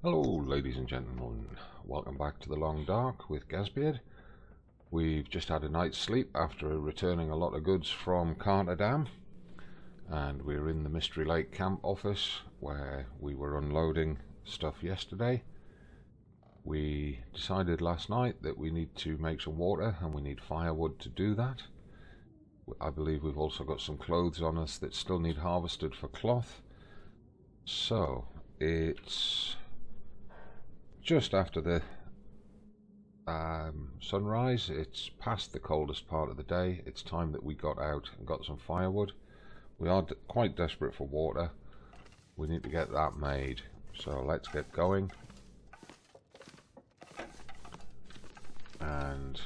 Hello ladies and gentlemen, welcome back to the Long Dark with Gazbeard. We've just had a night's sleep after returning a lot of goods from Carterdam, and we're in the Mystery Lake camp office where we were unloading stuff yesterday. We decided last night that we need to make some water and we need firewood to do that. I believe we've also got some clothes on us that still need harvested for cloth. So it's just after the sunrise. It's past the coldest part of the day. It's time that we got out and got some firewood. We are quite desperate for water. We need to get that made. So let's get going. And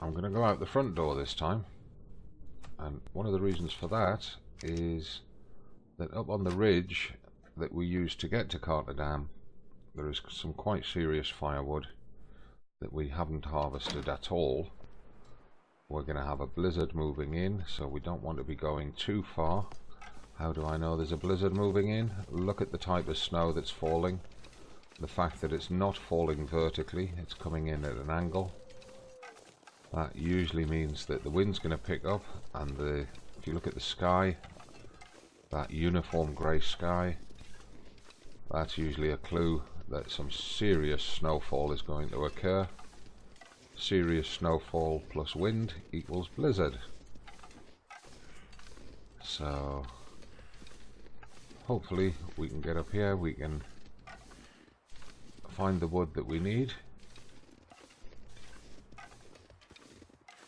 I'm going to go out the front door this time. And one of the reasons for that is that up on the ridge that we used to get to Carterdam, there is some quite serious firewood that we haven't harvested at all. We're going to have a blizzard moving in, so we don't want to be going too far. How do I know there's a blizzard moving in? Look at the type of snow that's falling. The fact that it's not falling vertically, it's coming in at an angle. That usually means that the wind's going to pick up, and if you look at the sky, that uniform grey sky, that's usually a clue that some serious snowfall is going to occur. Serious snowfall plus wind equals blizzard. So hopefully we can get up here, we can find the wood that we need.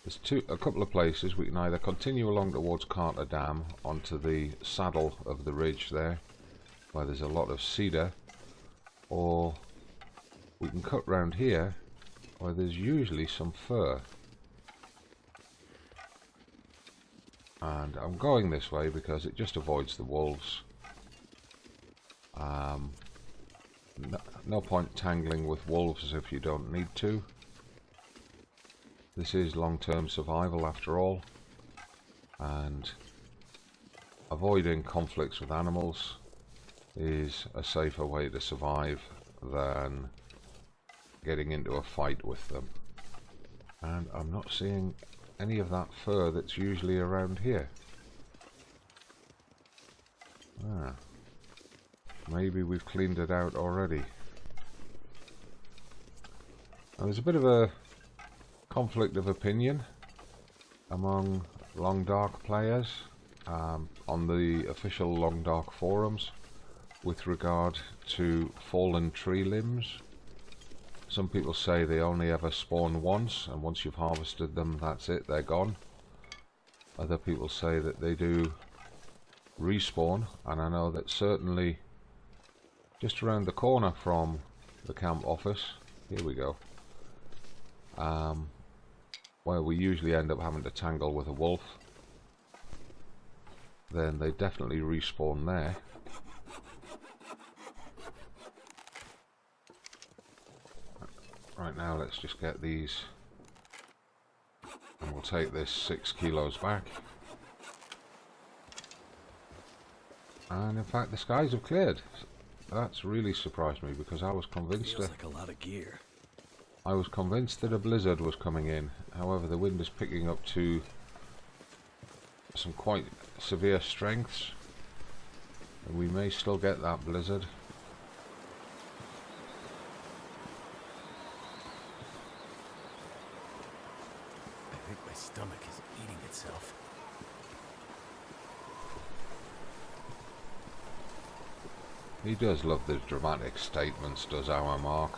There's a couple of places we can either continue along towards Carterdam onto the saddle of the ridge there, where there's a lot of cedar, or we can cut round here where there's usually some fir. And I'm going this way because it just avoids the wolves. No point tangling with wolves if you don't need to. This is long-term survival after all, and avoiding conflicts with animals is a safer way to survive than getting into a fight with them. And I'm not seeing any of that fur that's usually around here. Maybe we've cleaned it out already. Now, there's a bit of a conflict of opinion among Long Dark players on the official Long Dark forums with regard to fallen tree limbs. Some people say they only ever spawn once, and once you've harvested them, that's it, they're gone. Other people say that they do respawn, and I know that certainly just around the corner from the camp office, here we go, where we usually end up having to tangle with a wolf, then they definitely respawn there. Right now let's just get these, and we'll take this 6 kilos back. And in fact the skies have cleared. That's really surprised me, because I was convinced Feels like a lot of gear. I was convinced that a blizzard was coming in. However, the wind is picking up to some quite severe strengths, and we may still get that blizzard. I think my stomach is eating itself. He does love the dramatic statements, does our Mark.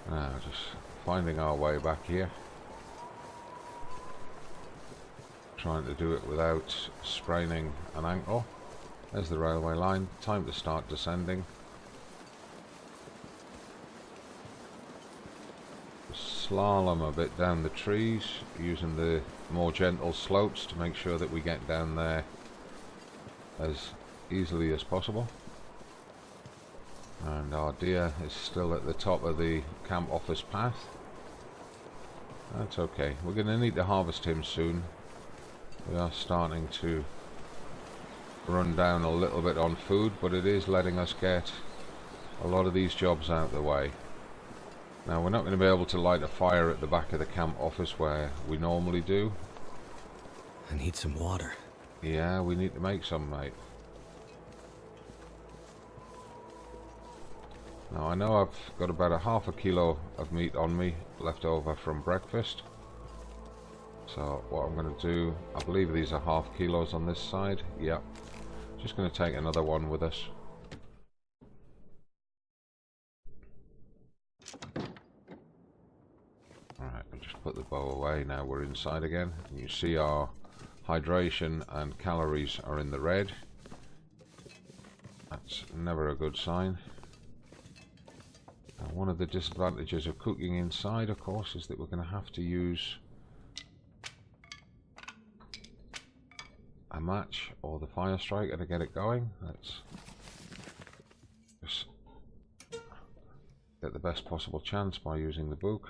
Now, just finding our way back here. Trying to do it without spraining an ankle. There's the railway line. Time to start descending. Slalom a bit down the trees, using the more gentle slopes to make sure that we get down there as easily as possible. And our deer is still at the top of the camp office path. That's okay. We're going to need to harvest him soon. We are starting to run down a little bit on food, but it is letting us get a lot of these jobs out of the way. Now, we're not going to be able to light a fire at the back of the camp office where we normally do. I need some water. Yeah, we need to make some, mate. Now, I know I've got about a half a kilo of meat on me left over from breakfast. So what I'm going to do, I believe these are half kilos on this side. Yep. Just going to take another one with us. Alright, we'll just put the bow away. Now we're inside again. And you see our hydration and calories are in the red. That's never a good sign. Now, one of the disadvantages of cooking inside, of course, is that we're going to have to use a match or the fire striker to get it going. Let's just get the best possible chance by using the book.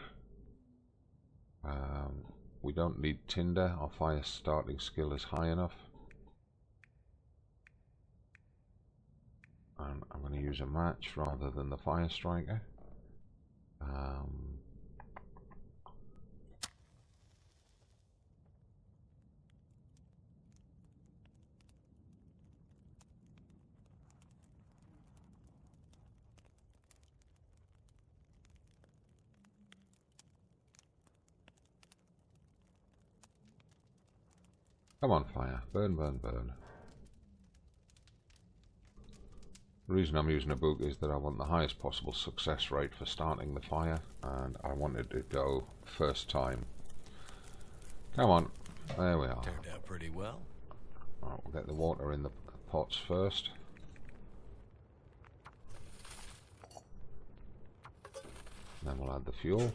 We don't need tinder. Our fire starting skill is high enough. And I'm going to use a match rather than the fire striker. Come on, fire. Burn, burn, burn. The reason I'm using a book is that I want the highest possible success rate for starting the fire, and I want it to go first time. Come on. There we are. Turned out pretty well. Alright, we'll get the water in the pots first. Then we'll add the fuel.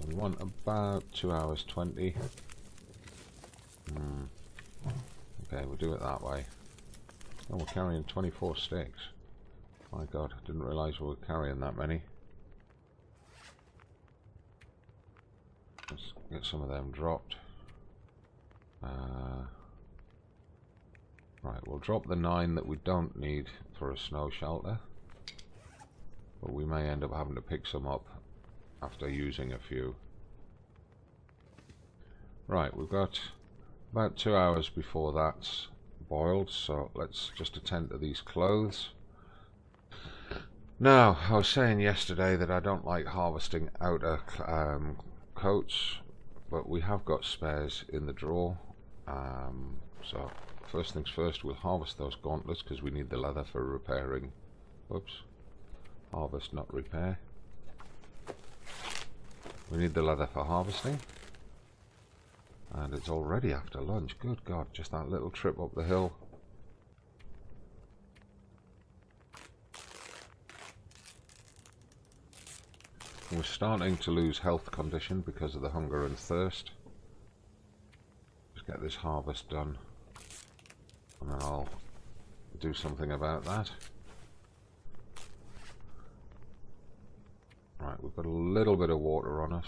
We want about 2 hours 20. Okay, we'll do it that way. Oh, we're carrying 24 sticks. My god, I didn't realise we were carrying that many. Let's get some of them dropped. Right, we'll drop the 9 that we don't need for a snow shelter. But we may end up having to pick some up after using a few. Right, we've got about 2 hours before that's boiled, so let's just attend to these clothes. Now, I was saying yesterday that I don't like harvesting outer coats, but we have got spares in the drawer. So first things first, we'll harvest those gauntlets because we need the leather for repairing. Whoops. Harvest, not repair. We need the leather for harvesting. And it's already after lunch. Good God, just that little trip up the hill. We're starting to lose health condition because of the hunger and thirst. Just get this harvest done, and then I'll do something about that. Right, we've got a little bit of water on us.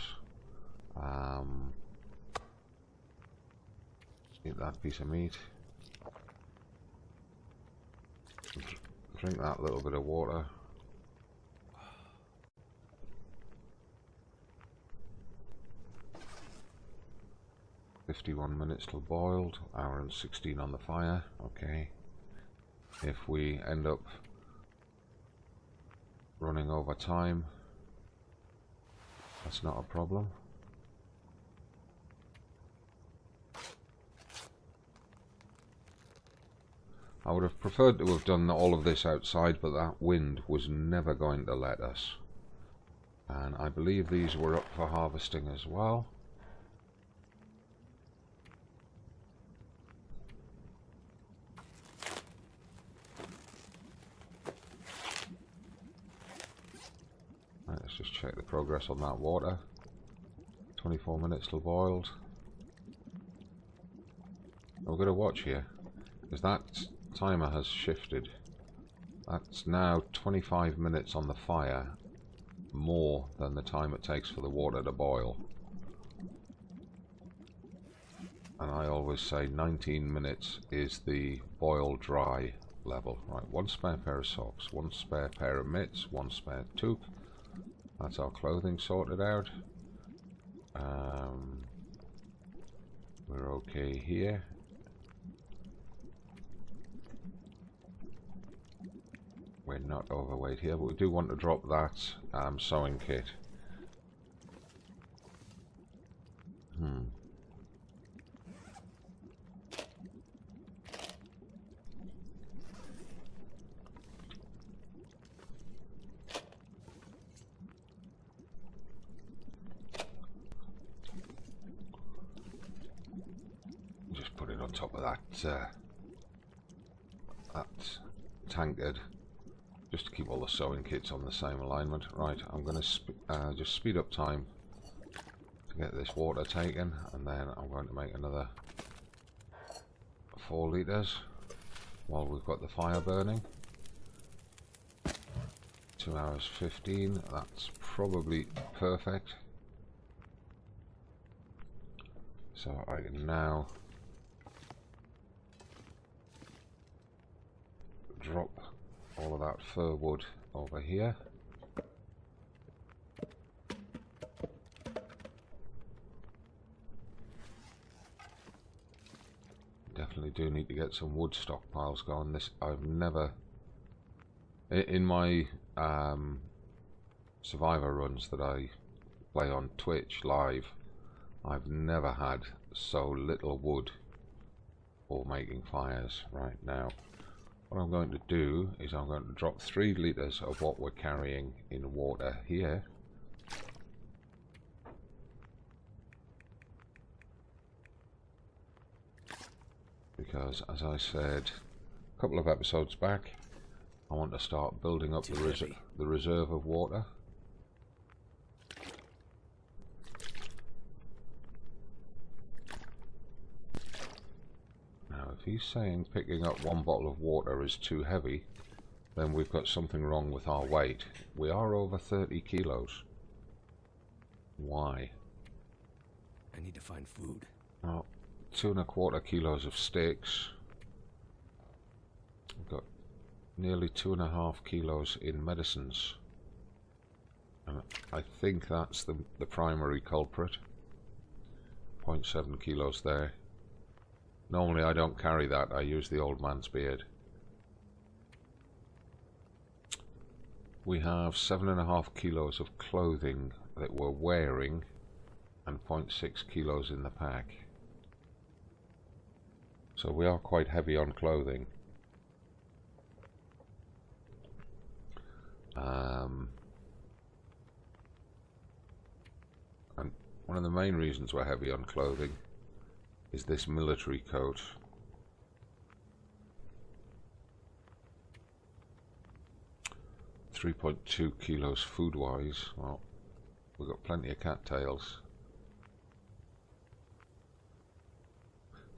Eat that piece of meat. Drink that little bit of water. "51 minutes till boiled, hour and 16 on the fire." Okay. If we end up running over time, that's not a problem. I would have preferred to have done all of this outside, but that wind was never going to let us. And I believe these were up for harvesting as well. Right, let's just check the progress on that water. 24 minutes till boiled. We're going to watch here, because that timer has shifted. That's now 25 minutes on the fire more than the time it takes for the water to boil. And I always say 19 minutes is the boil dry level. Right, one spare pair of socks, one spare pair of mitts, one spare toque. That's our clothing sorted out. We're okay here. We're not overweight here, but we do want to drop that sewing kit. Just put it on top of that tankard, just to keep all the sewing kits on the same alignment. Right, I'm going to just speed up time to get this water taken, and then I'm going to make another 4 litres while we've got the fire burning. 2 hours 15, that's probably perfect. So I can now drop all of that fir wood over here. Definitely do need to get some wood stockpiles going. This I've never, in my survivor runs that I play on Twitch live, I've never had so little wood for making fires. Right now, what I'm going to do is I'm going to drop 3 litres of what we're carrying in water here. Because, as I said a couple of episodes back, I want to start building up the reserve of water. Now, if he's saying picking up 1 bottle of water is too heavy, then we've got something wrong with our weight. We are over 30 kilos. Why? I need to find food. Well, 2 1/4 kilos of sticks. We've got nearly 2 1/2 kilos in medicines. And I think that's the primary culprit. 0.7 kilos there. Normally I don't carry that, I use the old man's beard. We have 7 1/2 kilos of clothing that we're wearing and 0.6 kilos in the pack. So we are quite heavy on clothing. And one of the main reasons we're heavy on clothing is this military coat. .2 kilos food-wise. Well, we've got plenty of cattails.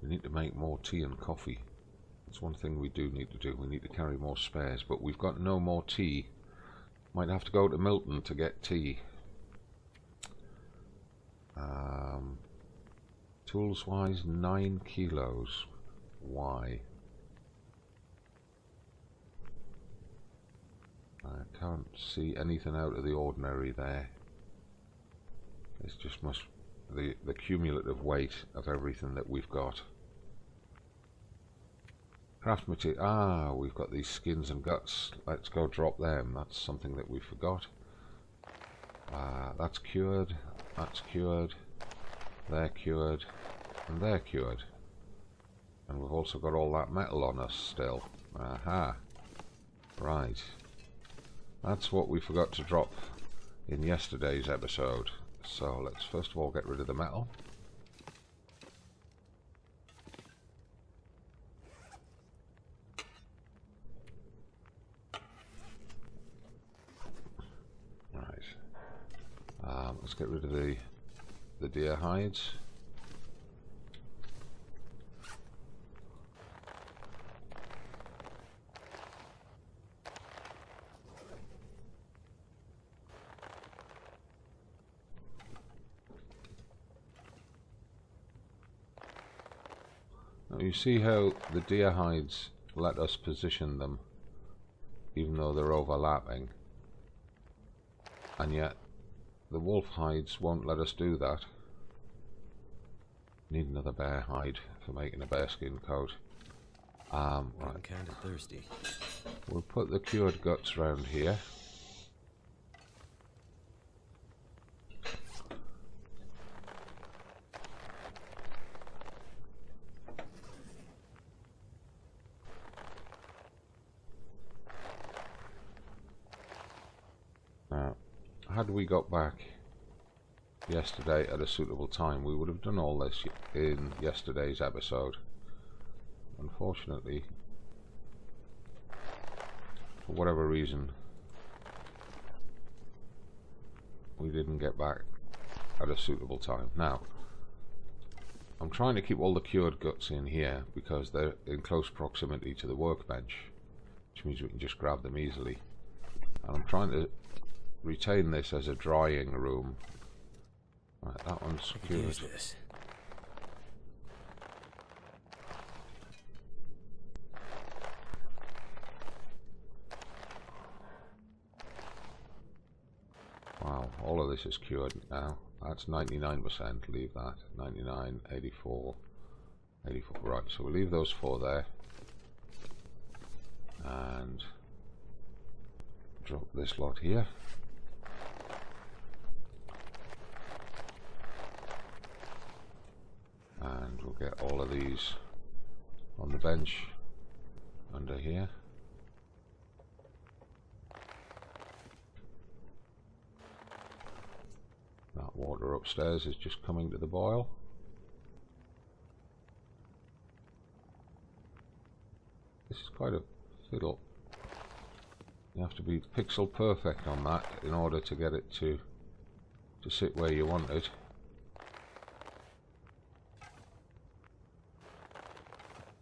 We need to make more tea and coffee. That's one thing we do need to do. We need to carry more spares, but we've got no more tea. Might have to go to Milton to get tea. Tools wise, 9 kilos. Why? I can't see anything out of the ordinary there. It's just the cumulative weight of everything that we've got. Craft material. Ah, we've got these skins and guts. Let's go drop them. That's something that we forgot. That's cured. That's cured. They're cured. And they're cured. And we've also got all that metal on us still. Aha. Right. That's what we forgot to drop in yesterday's episode. So let's first of all get rid of the metal. Right. Let's get rid of the deer hides. You see how the deer hides let us position them even though they're overlapping, and yet the wolf hides won't let us do that. Need another bear hide for making a bearskin coat. Right. I'm kind of thirsty. We'll put the cured guts round here. Now, had we got back yesterday at a suitable time, we would have done all this in yesterday's episode. Unfortunately, for whatever reason, we didn't get back at a suitable time. Now, I'm trying to keep all the cured guts in here because they're in close proximity to the workbench, which means we can just grab them easily. And I'm trying to retain this as a drying room. Right, that one's secured. Wow, all of this is cured now. That's 99%, leave that. 99, 84, 84. Right, so we'll leave those 4 there. And drop this lot here. And we'll get all of these on the bench under here. That water upstairs is just coming to the boil. This is quite a fiddle. You have to be pixel perfect on that in order to get it to sit where you want it.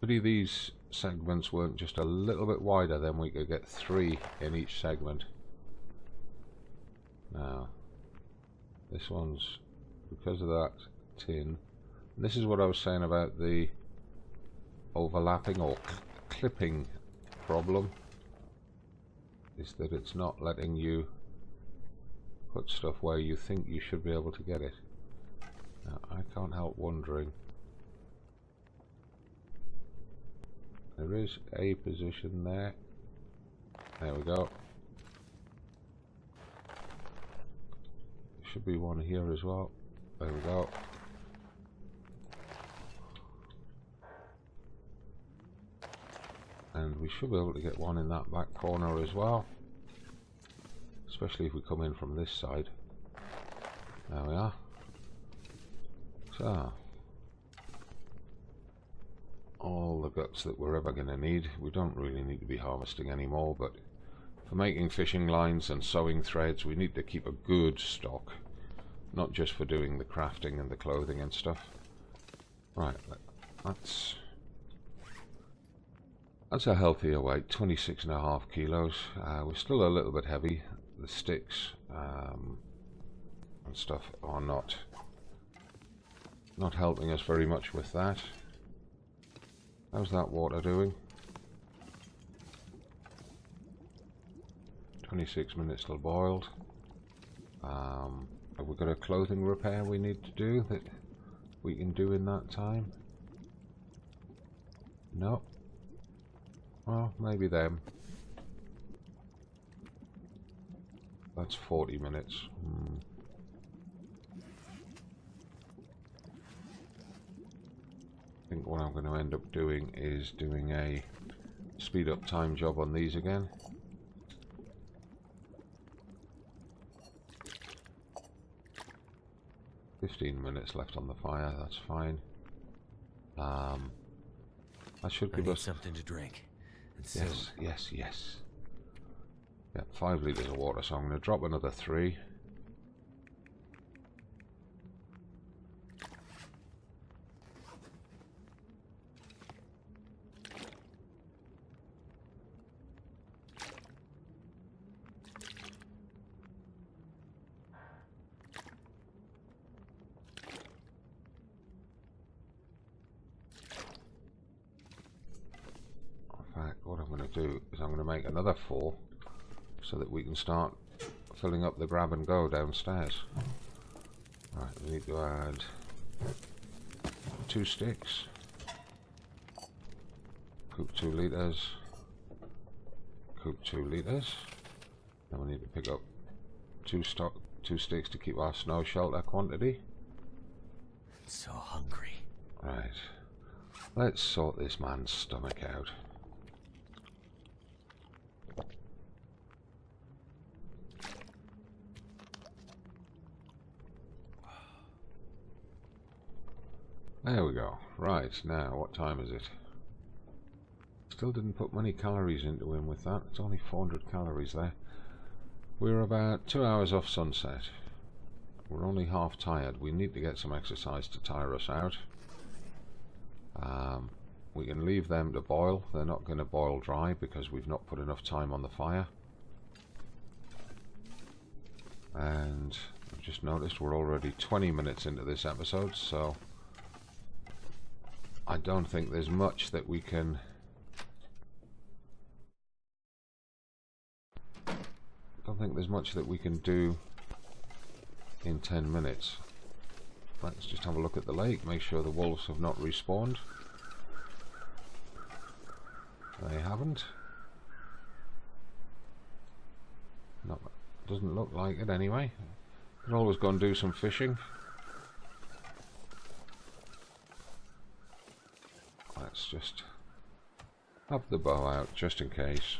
Pity these segments weren't just a little bit wider, then we could get 3 in each segment. Now, this one's because of that tin. And this is what I was saying about the overlapping or clipping problem, is that it's not letting you put stuff where you think you should be able to get it. Now, I can't help wondering. There is a position there. There we go. Should be one here as well. There we go. And we should be able to get one in that back corner as well, especially if we come in from this side. There we are. So, all the guts that we're ever going to need. We don't really need to be harvesting anymore, but for making fishing lines and sewing threads we need to keep a good stock, not just for doing the crafting and the clothing and stuff. Right, that's a healthier weight, 26.5 kilos. We're still a little bit heavy. The sticks and stuff are not helping us very much with that. How's that water doing? 26 minutes till boiled. Have we got a clothing repair we need to do that we can do in that time? No. Well, maybe them. That's 40 minutes. I think what I'm going to end up doing is doing a speed up time job on these again. $15 minutes left on the fire, that's fine. That should give us something to drink. Yes. Yeah, 5 litres of water, so I'm going to drop another 3. do is I'm going to make another 4 so that we can start filling up the grab and go downstairs. Right, we need to add 2 sticks, cook 2 litres, cook 2 litres. Then we need to pick up 2 sticks to keep our snow shelter quantity. I'm so hungry. Right, let's sort this man's stomach out. There we go. Right, now what time is it? Still didn't put many calories into him with that. It's only 400 calories there. We're about 2 hours off sunset. We're only half tired. We need to get some exercise to tire us out. We can leave them to boil. They're not going to boil dry because we've not put enough time on the fire. And I've just noticed we're already 20 minutes into this episode, so I don't think there's much that we can do in 10 minutes. Let's just have a look at the lake, make sure the wolves have not respawned. They haven't. No, doesn't look like it anyway. Could always go and do some fishing. Let's just have the bow out just in case.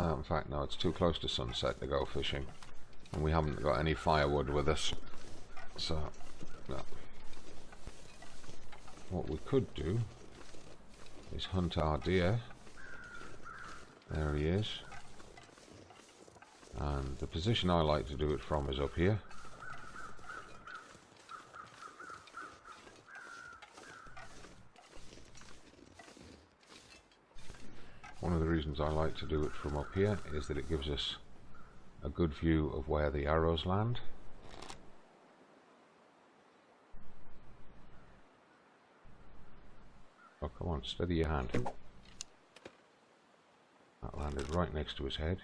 In fact, no, it's too close to sunset to go fishing, and we haven't got any firewood with us, so no. What we could do is hunt our deer. There he is, and the position I like to do it from is up here. One of the reasons I like to do it from up here is that it gives us a good view of where the arrows land. Oh, come on, steady your hand. That landed right next to his head.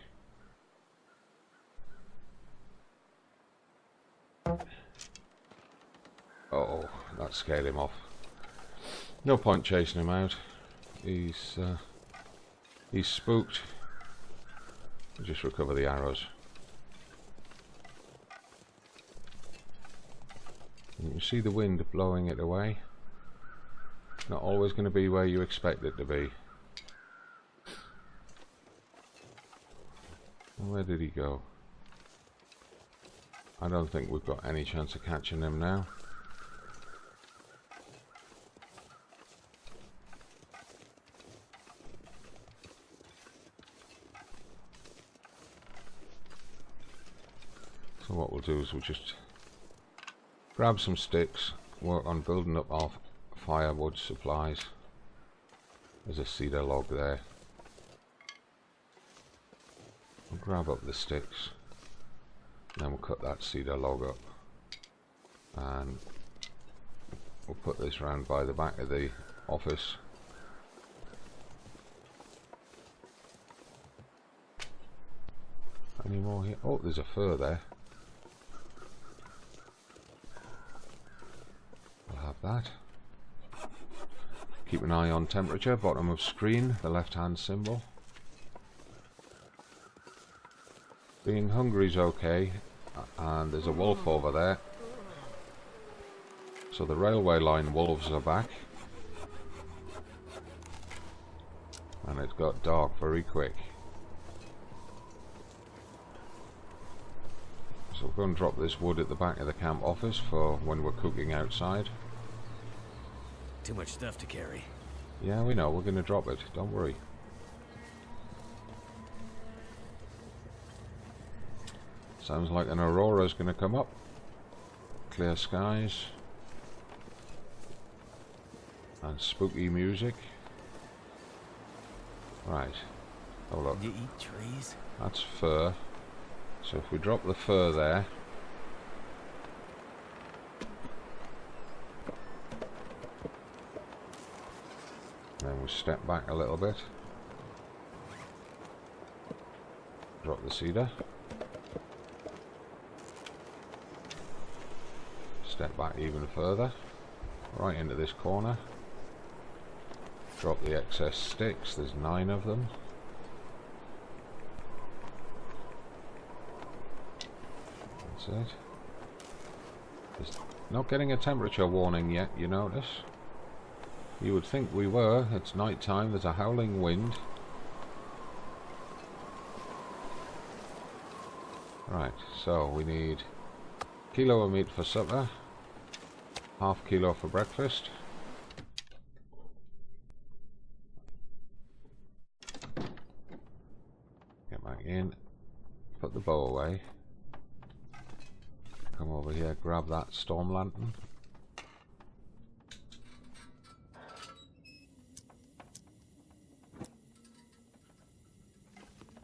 Oh, that scared him off. No point chasing him out. He's spooked. We'll just recover the arrows. And you can see the wind blowing it away. It's not always going to be where you expect it to be. Where did he go? I don't think we've got any chance of catching him now. So what we'll do is we'll just grab some sticks, work on building up our firewood supplies. There's a cedar log there. We'll grab up the sticks, and then we'll cut that cedar log up, and we'll put this round by the back of the office. Any more here? Oh, there's a fir there. We'll have that. Keep an eye on temperature, bottom of screen, the left hand symbol. Being hungry is okay, and there's a wolf over there. So the railway line wolves are back. And it got dark very quick. So we're going to drop this wood at the back of the camp office for when we're cooking outside. Too much stuff to carry. Yeah, we know, we're going to drop it, don't worry. Sounds like an aurora's going to come up. Clear skies. And spooky music. Right. Oh look. You eat trees? That's fur. So if we drop the fur there, then we step back a little bit, drop the cedar, step back even further, right into this corner, drop the excess sticks, there's 9 of them. That's it. It's not getting a temperature warning yet, you notice? You would think we were. It's night time, there's a howling wind. Right, so we need a kilo of meat for supper, half kilo for breakfast. Get back in, put the bow away. Come over here, grab that storm lantern.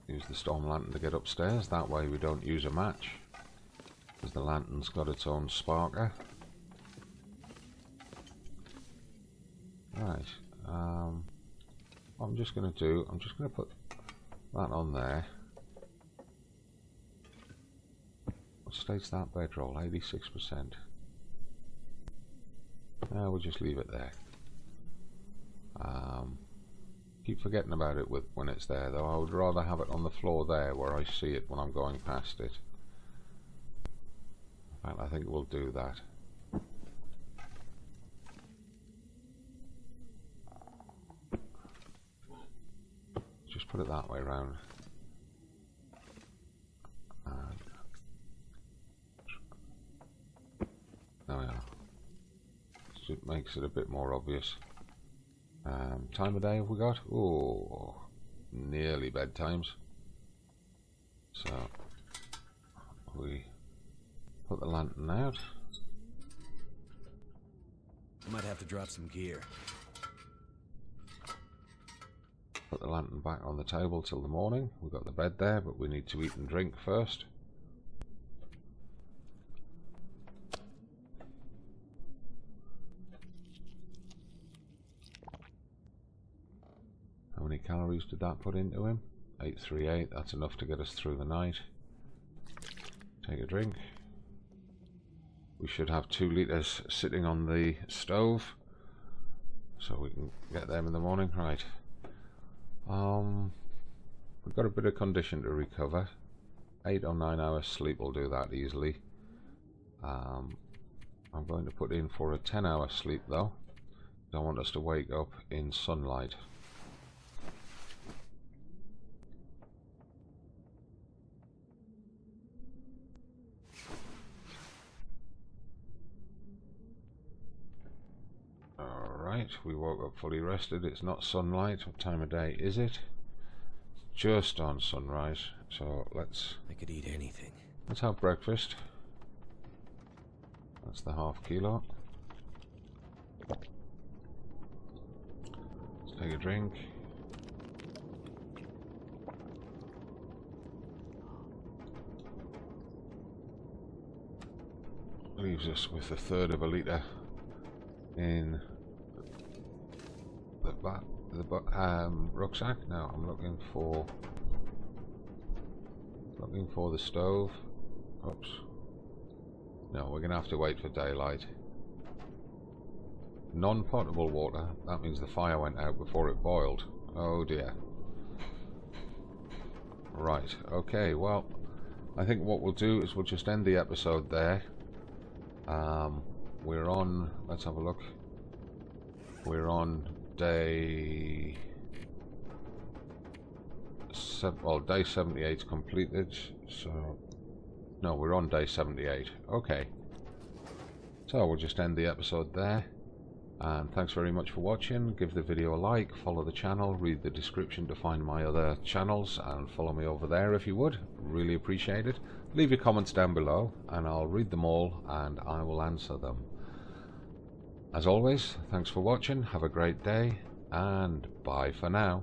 Use the storm lantern to get upstairs, that way we don't use a match, because the lantern's got its own sparker. Right, what I'm just going to do, I'm just going to put that on there. What states that bedroll? 86%. We'll just leave it there. Keep forgetting about it when it's there though. I would rather have it on the floor there where I see it when I'm going past it. In fact, I think we'll do that. Just put it that way round. There we are. So it makes it a bit more obvious. Time of day have we got? Oh, nearly bedtimes. So we put the lantern out. Might have to drop some gear. Put the lantern back on the table till the morning. We've got the bed there, but we need to eat and drink first. How many calories did that put into him? 838, that's enough to get us through the night. Take a drink. We should have 2 litres sitting on the stove, so we can get them in the morning. Right. We've got a bit of condition to recover. 8 or 9 hours sleep will do that easily. I'm going to put in for a 10-hour sleep though. Don't want us to wake up in sunlight. Alright, we woke up fully rested. It's not sunlight. What time of day is it? Just on sunrise. So I could eat anything. Let's have breakfast. That's the half kilo. Let's take a drink. Leaves us with 1/3 of a litre in the rucksack. Now I'm looking for the stove. Oops. No, we're gonna have to wait for daylight. Non-potable water. That means the fire went out before it boiled. Oh dear. Right. Okay. Well, I think what we'll do is we'll just end the episode there. We're on, let's have a look, we're on day 78 completed, so no, we're on day 78. Okay, so we'll just end the episode there, and thanks very much for watching. Give the video a like, follow the channel, read the description to find my other channels, and follow me over there if you would. Really appreciate it. Leave your comments down below and I'll read them all and I will answer them. As always, thanks for watching, have a great day, and bye for now.